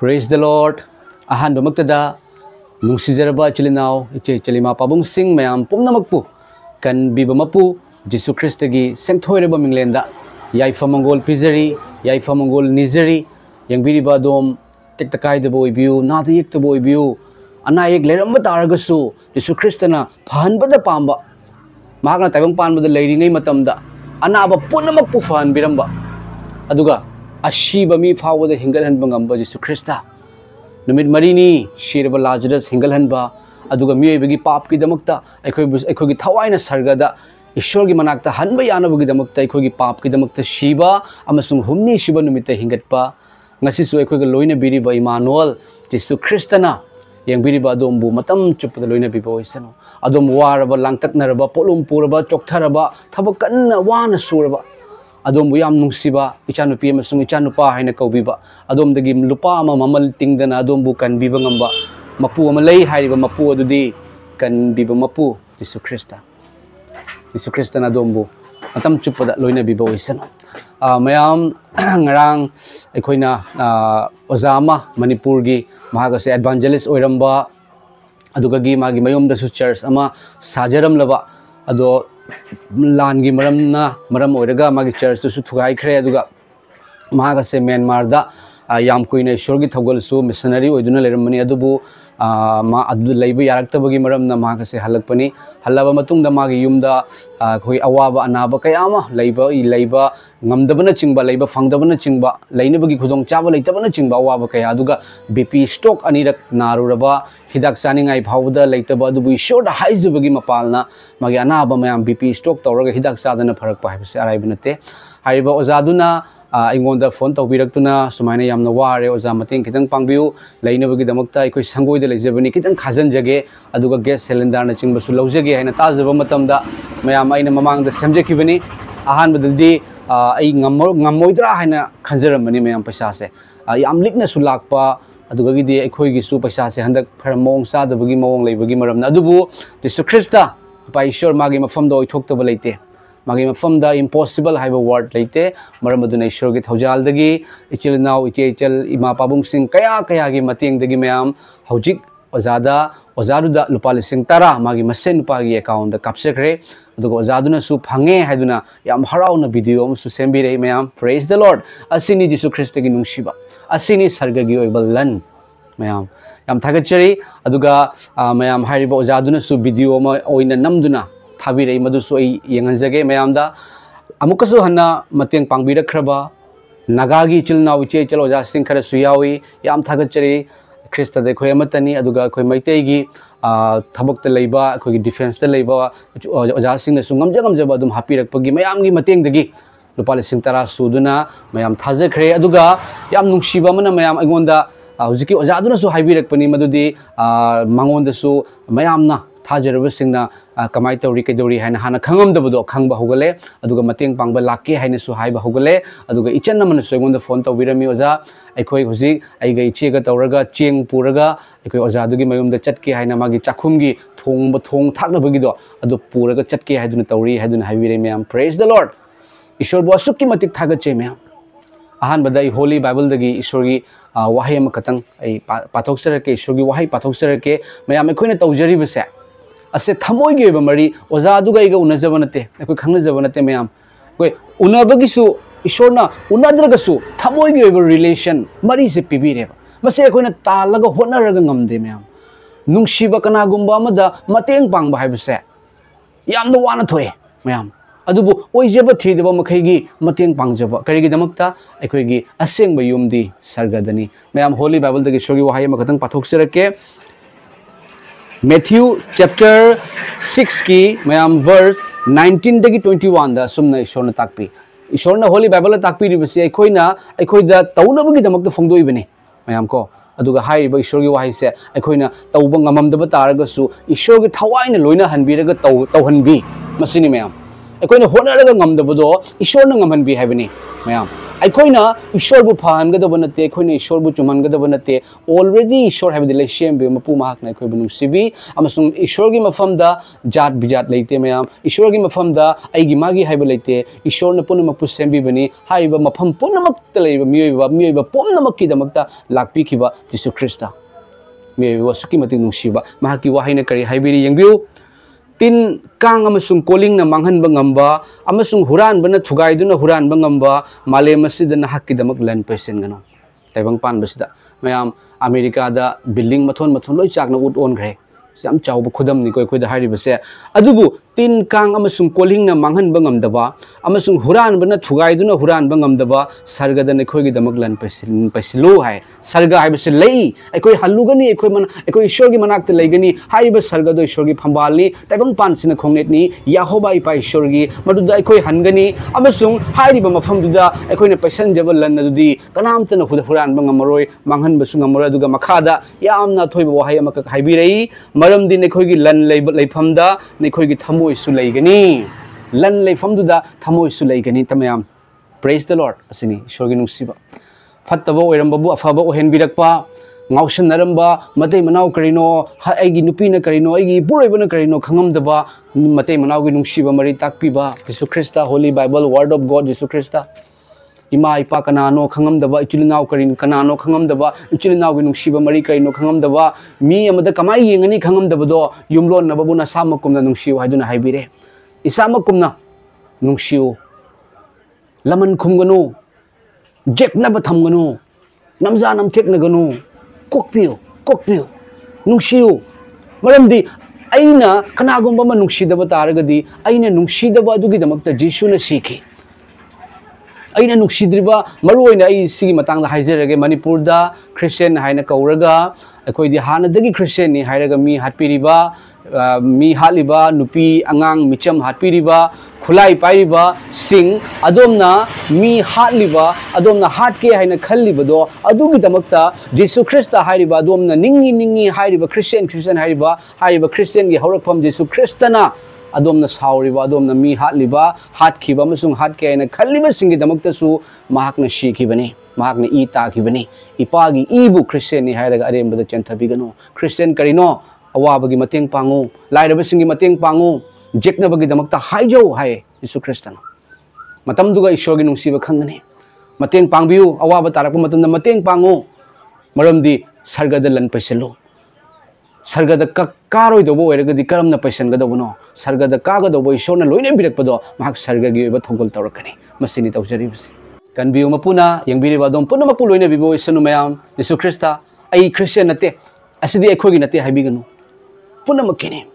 Praise the Lord. Ahan bamagtada nung sijaraba chilinaw iche chalima pabung sing mayam pumna magpu kan bibamapu Jesu Christ gi sengthoireba minglenda yai famangol pizari yai famangol nizari yang biriba dom tektakai de boy biu na de yek de boy biu ana yek leramba taragasu Jesu Christ na phanbada pamba mahakna taibang panbada leiri ngai matamda anaba punamak pu phan biramba aduga ashiba mi fawada hingalhan bangamba Jesu Christa numit marini shiraba Lazarus hingalhan ba aduga mi bagi pap ki damakta aikoi gi thawaina sargada ishwar gi manakta hanba yana bagi damakta aikoi gi pap ki damakta shiba amasung humni shiba numita hingatpa ngasi su aikoi ga loina biriba Emmanuel Jesu Christana yang biriba dombu matam chupada loina bibo isano adom waraba langtaknaraba polum puraba choktharaba thabakanna wana suraba adom bu yam nungsiba ichanupi amasung ichanupa haina kaubiba adom dagi lupa ama mamal tingdana adom bu kan biba ngamba mapu ama lei hairiba mapu adudi kan biba mapu Jesu Christa na adom bu matam chupada loina bibo isano mayam ngarang aikoina ozama Manipur gi mahagase evangelist oiramba aduga gi magi mayomda su church ama sajaram laba ado langi maram oiraga magi church su thugai khre aduga mahagase Myanmar da yam kuina ishorgi thogol su missionary oiduna leramani adubu ma adu leiba yaraktabagi maramna mahagase halakpani halaba matungda magi yumda khoi awaba anaba kayama leiba ngamdabana chingba leiba fangdabana chingba leinabagi khudong chaba leitabana chingba awaba kaya aduga BP stock anirak naruraba hidak chaningai phawda leitaba adubu ishorda haizubagi mapalna magi anaba mayam BP stock tawraga hidak sadana pharak pa haibse araibunate haiba ozaduna ingonda phone tawbiraktuna sumaina yamna ware oza mating kitang pangbiu leinabagi damakta ikoi sangoida leijabani kitang khajan jage aduga gas cylinder na chingba su laujage haina tajaba matamda mayam aina mamangda semjakibani ahan badaldi ai ngamoidra haina khanjaramani mayam paisa se yam likna su lakpa aduga gi de ikoi gi su paisa se handak pharamong sa dabagi mawong leibagi maramna adubu Jesu Christa paishor magi mafamda oithokta leite magi mafamda impossible haiba word leite maram aduna ishor gi thojal dagi ichil naw ichel ima pabung sing kaya gi mating dagi mayam hojik ozaduda lupa lising tara magi masen pa gi account da kapsekre adugo ozaduna su phange haiduna yam harauna video su sembire mayam praise the Lord asini Jesu Christ gi nungshiba asini sarga gi oibalan mayam yam thagachari aduga mayam hariba ozaduna su video ma oina namduna thabirei madusu ai yenganjage mayamda amukasu hanna mateng pangbirakhraba nagagi chilna uche chalo ja sing khara suyawi yam thagachari Christa de khoi amatani aduga khoi maitei gi thabak ta leiba khoi gi defense ta leiba oja sing na sungam jagam jaba dum hapirakpagi mayam gi mateng dagi lupa lising tara suduna mayam thajakhre aduga yam nungshiba mana mayam aigonda hujiki oja aduna su haibirakpani madudi mangonda su mayamna थाजरब सिंगना कमाई तौरी कदौरी है हाना खंगमदबदो खंगबा होगले अदुगा मतेंग पांगबा लाके हाइने सु हाइबा होगले अदुगा इचन नमन सोइगोंदा phone तौबिरमी ओजा अखोय हुजि आइगा इचेगा तौरगा Cheng पुरगा अखोय ओजा दुगी मयुमदा चटके हाइना मागी चाखुमगी थोंग थाकनबगिदो अदु पुरगा चटके हाइदुना तौरी हाइदुना हाइबिरे मैम प्रेज द लॉर्ड ईश्वर बसुकी मतिक थागचे मैम अहान बदाई होली बाइबल दगी ईश्वर की वाहै अमा खतंग आई पाथोक्सरके ईश्वर की वाहै पाथोक्सरके मैम अखोयना तौजरिबसे असे थमोई की मरी ओजा दुगाइगा उनजब नते अखोय खंगजब नते मैम कोई उनबगिसु ईश्वरना उनद्रगसु थमोई की रिलेशन मरी से पिबिरे मसे अखोयना तालगा होनरगा ngamde मैम नुंगशिबा कनागुंबा अमदा मतेंग पांगबा हाइबसे यामना वाना थोए मैम अदुबु ओइजेब थीदब मखैगी मतेंग पांगजब करिगी दमकता अखोयगी असेंग युमदी सरगदनी मैम होली बाइबल दगी शोगी वाहाय मखतंग पाथोक्सरके Matthew chapter 6 की मैम verse 19 दगी 21 दा सुमना ईश्वरना ताकपी ईश्वरना होली बाइबल ताकपी रिबसे अखोइदा तौनबगी दमकता फोंदोइबने मैम को अदुगा हाइबा ईश्वरगी वाहिसे अखोइना तौबा ngamamdaba तारगसु ईश्वरगी थवाइना लोइना हनबिरगा तौहनबी मसिनी मैम ꯑꯩꯈꯣꯏꯅ ꯍꯣꯠꯅꯔꯒ ꯉꯝꯗꯕꯗꯣ ꯏꯁꯣꯔꯅ ꯉꯝꯍꯟꯕꯤ ꯍꯥꯏꯕꯅꯤ ꯃꯌꯥꯝ ꯑꯩꯈꯣꯏꯅ ꯏꯁꯣꯔꯕꯨ ꯐꯍꯟꯒꯗꯕ ꯅꯠꯇꯦ ꯑꯩꯈꯣꯏꯅ ꯏꯁꯣꯔꯕꯨ ꯆꯨꯝꯍꯟꯒꯗꯕ ꯅꯠꯇꯦ ꯑꯣꯜꯔꯦꯗꯤ ꯏꯁꯣꯔ ꯍꯥꯏꯕꯗꯤ ꯂꯩꯁꯦꯝꯕꯤ ꯃꯄꯨ ꯃꯍꯥꯛꯅ ꯑꯩꯈꯣꯏꯕꯨ ꯅꯨꯡꯁꯤꯕꯤ ꯑꯃꯁꯨꯡ ꯏꯁꯣꯔꯒꯤ ꯃꯐꯝꯗ ꯖꯥꯠ ꯕꯤꯖꯥꯠ ꯂꯩꯇꯦ ꯃꯌꯥꯝ ꯏꯁꯣꯔꯒꯤ ꯃꯐꯝꯗ ꯑꯩꯒꯤ ꯃꯥꯒꯤ ꯍꯥꯏꯕ ꯂꯩꯇꯦ ꯏꯁꯣꯔꯅ ꯄꯨꯝꯅꯃꯛꯄꯨ ꯁꯦꯝꯕꯤꯕꯅꯤ ꯍꯥꯏꯔꯤꯕ ꯃꯐꯝ ꯄꯨꯝꯅꯃꯛꯇ ꯂꯩꯕ ꯃꯤꯑꯣꯏꯕ ꯄꯨꯝꯅꯃꯛꯀꯤꯗꯃꯛꯇ ꯂꯥꯛꯄꯤꯈꯤꯕ ꯖꯤꯁꯨ ꯈ꯭ꯔꯤꯁꯇ ꯃꯤꯑꯣꯏꯕ ꯑꯁꯨꯛꯀꯤ ꯃꯇꯤꯛ ꯅꯨꯡꯁꯤꯕ ꯃꯍꯥꯛꯀꯤ ꯋꯥꯍꯩꯅ ꯀꯔꯤ ꯍꯥꯏꯕꯤꯔꯤ ꯌꯦꯡꯕꯤꯌꯨ tin kang amasung koling na manghan ngamba amasung huran bana thugaiduna huran ngamba malem asidana hakkidamak lan percent gano taibang pan basida mayam america da building mathon loi chakna ut on gre sam chawba khudam ni koi da hari base adubu tin kang amasung koling na manghan ngamdaba amasung huran bana thugaiduna huran ngamdaba sargada ne khoi gi damak lan percent lo hai sarga hai base lei ekoi halugani ekoi man ekoi ishor gi manak te leigani hai ba sarga do ishor gi phambali taibang pan sina khongnet ni yahoba ipa ishor gi maduda ekoi hangani amasung hai ba mafam duda ekoi ne percent jabal lan dudi kanam tana huran ngamroi manghan basu ngamroi duga makhada yamna thoiba wahai amaka haibi rei maram din ekoi gi lan leifamda ne khoi gi thamoi su leigani lan leifamduda thamoi su leigani tamayam praise the lord asini ishor gi nungsiba fattaba oiramba bu afaba ohen birakpa ngausan naramba matei manau karino aigi nupina karino aigi puroibana karino khangamdaba matei manau gi nungsiba mari takpiba Jesu Christa Holy Bible Word of God Jesu Christa ima ipa kanano khangamdaba ichilinau karin kanano khangamdaba ichilinau gi nungsiba mari karino khangamdaba mi amada kamai yengani khangamdaba do yumlon nababuna samakumna nungsiu haiduna haibire isamakumna nungsiu laman khumganu jeknaba thamganu namza nam teknaganu kokpiu nungsiu maramdi aina kanagumba ma nungsidaba taragadi aina nungsidaba adugi damakta Jesu na siki aina nungsidriba maruoina ai sigi matangda haizerage Manipur da Christian haina kauraga akoi di hanadagi Christian ni hairaga mi hatpiriba mi haliba nupi angang micham hatpiriba khulai paiba sing adomna mi hatliba adomna hatke haina khallibado adugi damakta Jesu Christa hairiba adomna ningi hairiba Christian hairiba Christian gi haurakpham Jesu Christana adomna sauriba adomna mi hatliba hatkhiba amasung hatke haina khalliba singi damakta su mahakna shikibani mahakna I takibani ipagi ibu Christian ni hairaga arembada chenthabigano Christian karino awabagi mateng pangu lairaba singi mateng pangu jeknabagi damakta haijau hai Jesu Christana matamduga ishorgi nungsiba khangani mateng pangbiu awaba tarakpa matamda mateng pangu maramdi sargada lan paiselo sargada karoi dobo oiragadi karamna paisangadabno sargada kagadobo ishorna loina birakpado mahak sargagi oiba thongol tawrakani masini tawjaribasi kanbiu mapuna yangbiriba dom puna mapu loina bibo isanu mayam Jesu Christa ai Christian nate asidi ekhogi nate haibiganu puna makene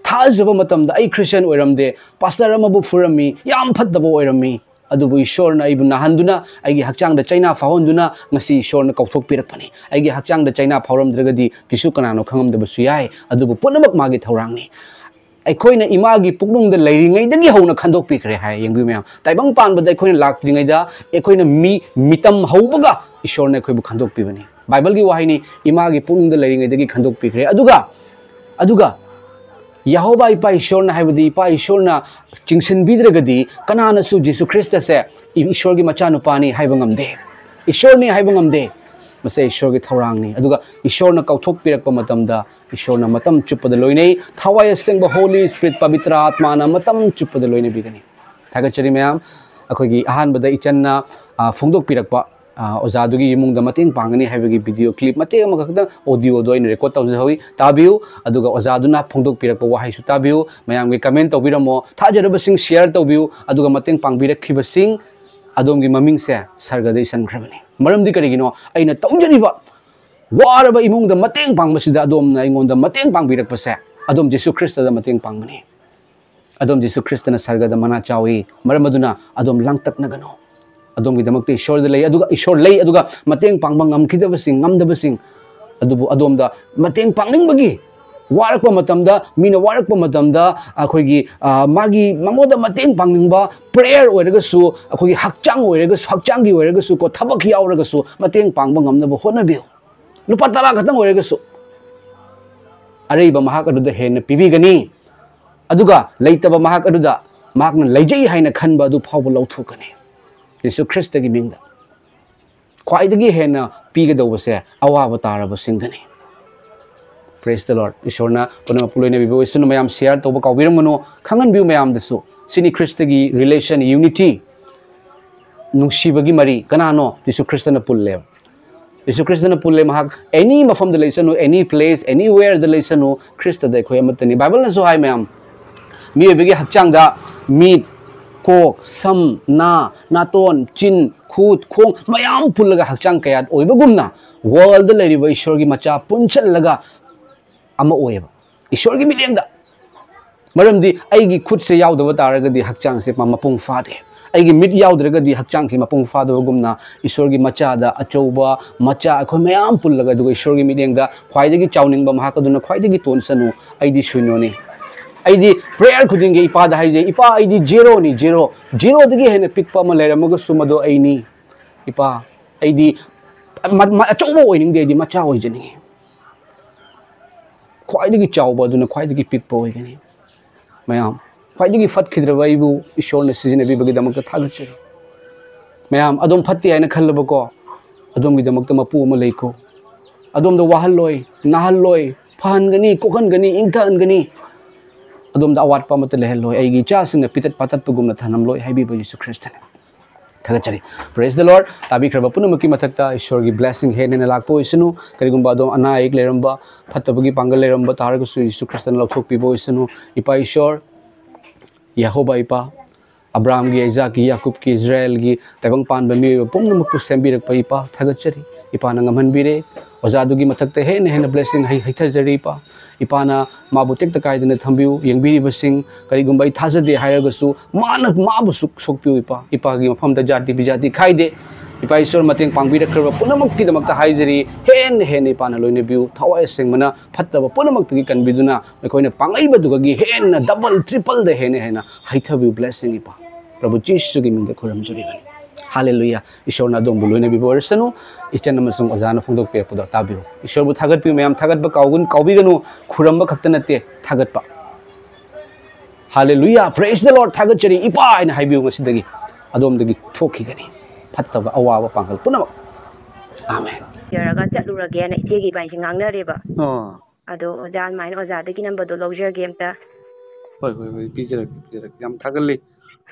thajaba matamda ai Christian oiramde pastor amabu furami yam phattaba oirami adubu ishorna aibu nahanduna aigi hakchang da China fahonduna ngasi ishorna kauthok pirakpani aigi hakchang da China phauramdragadi kisu kanano khangamdaba suyai adubu punamak magi thorangni aikoina imagi puknungda leiringai dagi hauna khandok pikre hai yengbi mayam taibang panbada aikoina laktringai da aikoina mitam haubaga ishorna aikoibu khandok pibani Bible gi wahini imagi puknungda leiringai dagi khandok pikre aduga Yahoba ipa ishorna haibadi ipa ishorna chingsin bidragadi kanana su Jesu Christa se ishor gi machanu pani haibangamde ishorni haibangamde mase ishor gi thorangni aduga ishorna kauthok pirakpa matamda ishorna matam chupada loinei thawai sengba Holy Spirit pavitra atma na matam chupada loine bigani thagachari mayam akoi gi ahan bada ichanna phongdok pirakpa ozadugi imungda mateng pangani haibagi video clip mateng amakakda audio do in record tawjawi tabiu aduga ozaduna phongdok pirakpa wahai su tabiu mayam gi comment tawbiramo thajaraba sing share tawbiu aduga mateng pangbirakhiba sing adomgi maming se sargadai sankrabani maramdi karigino aina tawjariba waraba imungda mateng pangmasida adomna ingonda mateng pangbirakpa se adom Jesu Christa da mateng pangmani adom Jesu Christa na sargada mana chawi maramaduna adom langtaknagano adom gidamakte ishor da lei aduga ishor lei aduga mateng pangbang ngamkhidabasing ngamdabasing adubu adomda mateng pangningбаги warakpa matamda mina warakpa matamda akhoigi magi mamoda mateng pangningba prayer oiragasu akhoigi hakchang oiragasu hakchangi oiragasu ko thabak yauragasu mateng pangba ngamnaba honabiu lupa tara khatang oiragasu arei ba mahak aduda hen pibigani aduga leitaba mahak aduda ꯃꯍꯥꯛꯅ ꯂꯩꯖꯩ ꯍꯥꯏꯅ ꯈꯟꯕ ꯑꯗꯨ ꯐꯥꯎꯕ ꯂꯧꯊꯣꯛꯀꯅꯤ ꯌꯤꯁꯨ ꯈ꯭ꯔꯤꯁꯇꯒꯤ ꯃꯤꯡꯗ ꯈ꯭ꯋꯥꯏꯗꯒꯤ ꯍꯦꯟꯅ ꯄꯤꯒꯗꯧꯕꯁꯦ ꯑꯋꯥꯕ ꯇꯥꯔꯕꯁꯤꯡꯗꯅꯤ Praise the Lord. Ishorna punamapu loinabibu isunu mayam share toba kaubirangmano khanganbiu mayamdasu sini Christagi relation unity nungsibagi mari kanano Yesu Christana pulle Yesu Christana pulle mahak any mafam the leisanu any place anywhere the leisanu Christa da khoi amatani Bible na so hai mayam mi bigi hakchang da meat kok sam na naton chin khut khong mayam pullaga hakchang kayat oibagumna world the leriba ishorgi macha punchallaga ama oeba ishor gi mileng da maram di aigi khut se yaudaba taraga di hakchang se mapung fade aigi mit yaudraga di hakchang ki mapung fade gumna ishor gi macha da achouba macha akhoi mayam pullaga du ishor gi mileng da khwaide gi chawning ba mahaka duna khwaide gi tonsanu aidi shuino ni aidi prayer khuding gi ipa da haije ipa aidi zero ni zero dagi hena pikpa ma leramaga sumado aini ipa aidi achouba oining de di macha oijani khwaidagi chawba duna khwaidagi pikpa oigani mayam khwaidagi fatkhidraba ibu ishorna sizinabi bagi damakta thagachari mayam adom phatti aina khallaba ko adom gi damakta mapu ama leiko adom da wahalloi nahalloi phangani kokangani ingthangani adom da awat pa mata lehelloi aigi cha singna pitat patat pugumna thanamloi haibi ba Yesu Christana thagachari praise the Lord tabi khraba punamaki mathakta ishorgi blessing henena lakpo isunu karigumba adom ana ek leramba phatabagi pangal leramba taragasu Yesu Christana lathok pibo isunu ipa ishor Yehova ipa Abraham gi Isaac gi Jacob gi Israel gi tabang pan ba mi pumnamakpu sembirak pa ipa thagachari ipa na ngamhanbire ojadugi mathakta hena blessing haithajari ipa ipana mabu tekta kaidana thambiu yengbiri basing karigumba ithajade hairagasu mana mabu sokpiu ipa gi mafamda jati bijati khaide ipa isor mateng pangbira khraba punamak ki damakta haijari hen ipana loine biu thawai sengmana phattaba punamak gi kanbiduna mekoina pangaiba dugagi hen double triple de hena haithabiu blessing ipa Prabhu Jesus gi mingda khuram jurigani Hallelujah. Ishor na dom bulu ne bibor sanu ichen namasung ozana phongdok pe pudo tabiu ishor bu thagat pi mayam thagat ba kaubi ganu khuram ba khakta nate thagat pa Hallelujah. Praise the Lord. Thagat chari ipa ina haibiu ngasidagi adom dagi thoki gani phatta ba awa ba pangal punama Amen. Yaraga chatlurage na ichegi ban singangne reba ado ojan main oja dagi number do logger game ta hoi pijera yam thagalli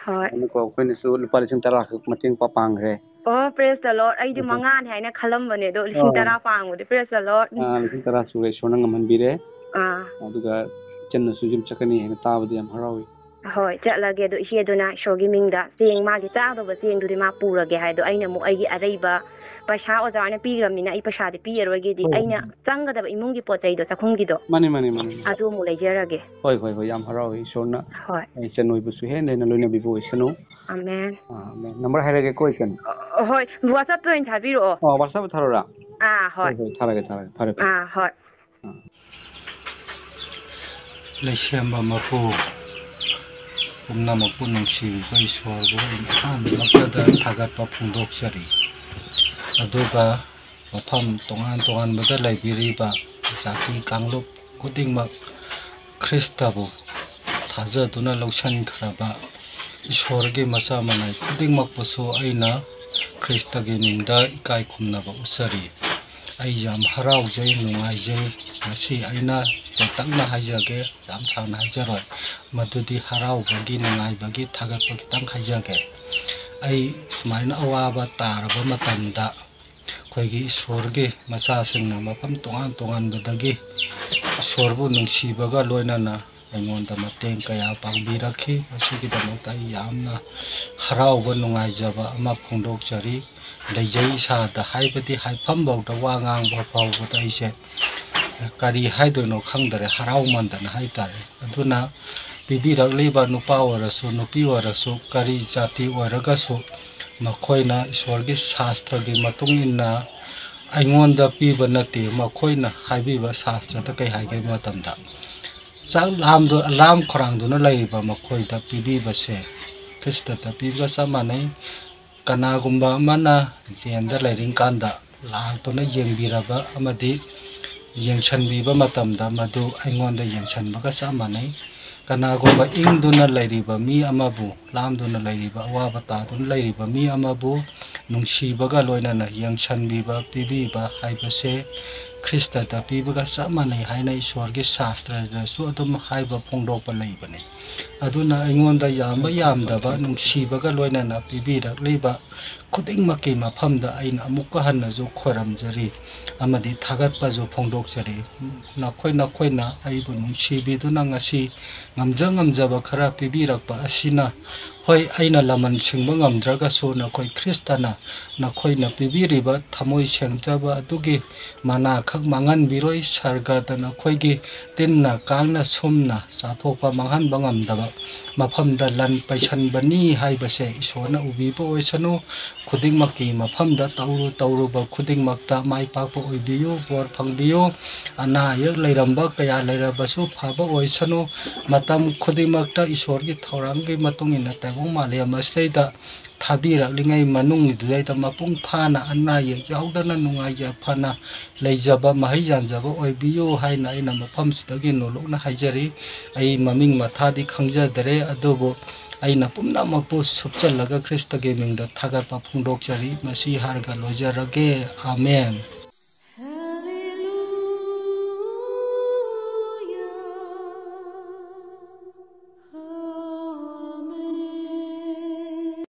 Hoi. Ko koine su lupa lising tara mating pa pangre. Oh, praise the Lord. Ay di mangan hay na kalambane do lising tara pangu di praise the Lord. Lising tara su re shona ngamanbire. Aduga chenna su jim chakani hay tabadi yam harawi. Hoi, chatlage do ishe do na shogi mingda sing ma gi ta do ba sing do di ma purage hay do aina mu ay gi araiba pasha oja na piramina ay pasha di piyeroge di aina changa da imungi potai do sakhungi do. Mani. Adu mu lejerage. Hoi yam harawi shona. Hoi. Ay chenoi bu su hen na loina bibo isano. Amen. Amen. Number hairage ko ikan. Hoi, WhatsApp to in thabiro. WhatsApp tharora. Hoi. Tharage phare. Hoi. Leishamba mapu pumna mapu nungsi bai sorbo an makada thagat pa phungdok chari aduga mafam tongan bada laibiri ba jati kanglop kudingmak Kristabu thajaduna lawsan khraba ishorgi macha manai kudingmak paso aina Kristagi mingda ikai khumnaba usari ai yam harau jai nungai jai ngasi aina takna haijage yam chana haijaroi madudi harau bagi nungai bagi thagat bagi tang haijage ai sumaina awaba taraba matamda khoigi sorge macha singna mapam tongan badagi sorbu nungsibaga loinana aingonda mateng kaya pangbiraki asigi damakta yamna harauba nungai jaba ama phongdok jari leijai sa da haibadi haifam bauda wangang bafau bada ise kari haidono khangdare harau mandana haitare aduna bibirak leba nupa warasu nupi warasu kari jati waragasu makhoina ishwargi shastragi matung inna aingonda piba nate makhoina haibiba shastrada kai haige matamda chang lamdo alam khorangduna laiba makhoida pibiba se kristata piba samanai kanagumba mana jenda lairing kanda lahtona yengbiraba amadi yengshanbiba matamda madu aingonda yengshanbaga samanai ꯀꯅꯥꯒꯨꯝꯕ ꯏꯪꯗꯨꯅ ꯂꯩꯔꯤꯕ ꯃꯤ ꯑꯃꯕꯨ ꯂꯥꯝꯗꯨꯅ ꯂꯩꯔꯤꯕ ꯑꯋꯥꯕ ꯇꯥꯗꯨꯅ ꯂꯩꯔꯤꯕ ꯃꯤ ꯑꯃꯕꯨ ꯅꯨꯡꯁꯤꯕꯒ ꯂꯣꯏꯅꯅ ꯌꯦꯡꯁꯟꯕꯤꯕ ꯄꯤꯕꯤꯕ ꯍꯥꯏꯕꯁꯦ ꯈ꯭ꯔꯤꯁꯇꯗ ꯄꯤꯕꯒ ꯆꯞ ꯃꯥꯟꯅꯩ ꯍꯥꯏꯅ ꯏꯁꯣꯔꯒꯤ ꯁꯥꯁꯇ꯭ꯔꯗꯁꯨ ꯑꯗꯨꯝ ꯍꯥꯏꯕ ꯐꯣꯡꯗꯣꯛꯄ ꯂꯩꯕꯅꯤ ꯑꯗꯨꯅ ꯑꯩꯉꯣꯟꯗ ꯌꯥꯝꯕ ꯌꯥꯝꯗꯕ ꯅꯨꯡꯁꯤꯕꯒ ꯂꯣꯏꯅꯅ ꯄꯤꯕꯤꯔꯛꯂꯤꯕ ꯈꯨꯗꯤꯡꯃꯛꯀꯤ ꯃꯐꯝꯗ ꯑꯩꯅ ꯑꯃꯨꯛꯀ ꯍꯟꯅꯁꯨ ꯈꯣꯏꯔꯝꯖꯔꯤ ꯑꯃꯗꯤ ꯊꯥꯒꯠꯄꯁꯨ ꯐꯣꯡꯗꯣꯛꯆꯔꯤ ꯅꯈꯣꯏꯅ ꯑꯩꯕꯨ ꯅꯨꯡꯁꯤꯕꯤꯗꯨꯅ ꯉꯁꯤ ꯉꯝꯖꯕ ꯈꯔ ꯄꯤꯕꯤꯔꯛꯄ ꯑꯁꯤꯅ ꯍꯣꯏ ꯑꯩꯅ ꯂꯃꯟ ꯁꯤꯡꯕ ꯉꯝꯗ꯭ꯔꯒꯁꯨ ꯅꯈꯣꯏ ꯈ꯭ꯔꯤꯁꯇꯅ ꯅꯈꯣꯏꯅ ꯄꯤꯕꯤꯔꯤꯕ ꯊꯃꯣꯏ ꯁꯦꯡꯖꯕ ꯑꯗꯨꯒꯤ ꯃꯅꯥꯈꯛ ꯃꯥꯡꯍꯟꯕꯤꯔꯣꯏ ꯁꯔꯒꯗ ꯅꯈꯣꯏꯒꯤ ꯇꯤꯟꯅ ꯀꯥꯡꯅ ꯁꯨꯝꯅ ꯆꯥꯊꯣꯛꯄ ꯃꯥꯡꯍꯟꯕ ꯉꯝꯗꯕ ꯃꯐꯝꯗ ꯂꯟ ꯄꯩꯁꯟꯕꯅꯤ ꯍꯥꯏꯕꯁꯦ ꯏꯁꯣꯔꯅ ꯎꯕꯤꯕ ꯑꯣꯏꯁꯅꯨ ꯈꯨꯗꯤꯡꯃꯛꯀꯤ ꯃꯐꯝꯗ ꯇꯧꯔꯨꯕ ꯈꯨꯗꯤꯡꯃꯛꯇ ꯃꯥꯏ ꯄꯥꯛꯄ ꯑꯣꯏꯕꯤꯌꯨ ꯕꯣꯔ ꯐꯪꯕꯤꯌꯨ ꯑꯅꯥ ꯑꯌꯦꯛ ꯂꯩꯔꯝꯕ ꯀꯌꯥ ꯂꯩꯔꯕꯁꯨ ꯐꯕ ꯑꯣꯏꯁꯅꯨ ꯃꯇꯝ ꯈꯨꯗꯤꯡꯃꯛꯇ ꯏꯁꯣꯔꯒꯤ ꯊꯧꯔꯥꯡꯒꯤ ꯃꯇꯨꯡ ꯏꯟꯅ ꯇꯥꯏꯕꯪ ꯃꯥꯂꯦꯝ ꯑꯁꯤꯗꯩꯗ ꯊꯥꯕꯤꯔꯛꯂꯤꯉꯩ ꯃꯅꯨꯡꯗꯨꯗꯩꯗ ꯃꯄꯨꯡ ꯐꯥꯅ ꯑꯅꯥ ꯑꯌꯦꯛ ꯌꯥꯎꯗꯅ ꯅꯨꯡꯉꯥꯏ ꯌꯥꯏꯐꯅ ꯂꯩꯖꯕ ꯃꯍꯩ ꯌꯥꯟꯖꯕ ꯑꯣꯏꯕꯤꯌꯨ ꯍꯥꯏꯅ ꯑꯩꯅ ꯃꯐꯝꯁꯤꯗꯒꯤ ꯅꯣꯂꯨꯛꯅ ꯍꯥꯏꯖꯔꯤ ꯑꯩ ꯃꯃꯤꯡ ꯃꯊꯥꯗꯤ ꯈꯪꯖꯗꯔꯦ ꯑꯗꯨꯕꯨ ꯑꯩꯅ ꯄꯨꯝꯅꯃꯛꯄꯨ ꯁꯨꯞꯆꯜꯂꯒ ꯈ꯭ꯔꯤꯁꯇꯒꯤ ꯃꯤꯡꯗ ꯊꯥꯒꯠꯄ ꯐꯣꯡꯗꯣꯛꯆꯔꯤ ꯃꯁꯤ ꯍꯥꯏꯔꯒ ꯂꯣꯏꯖꯔꯒꯦ ꯑꯥꯃꯦꯟ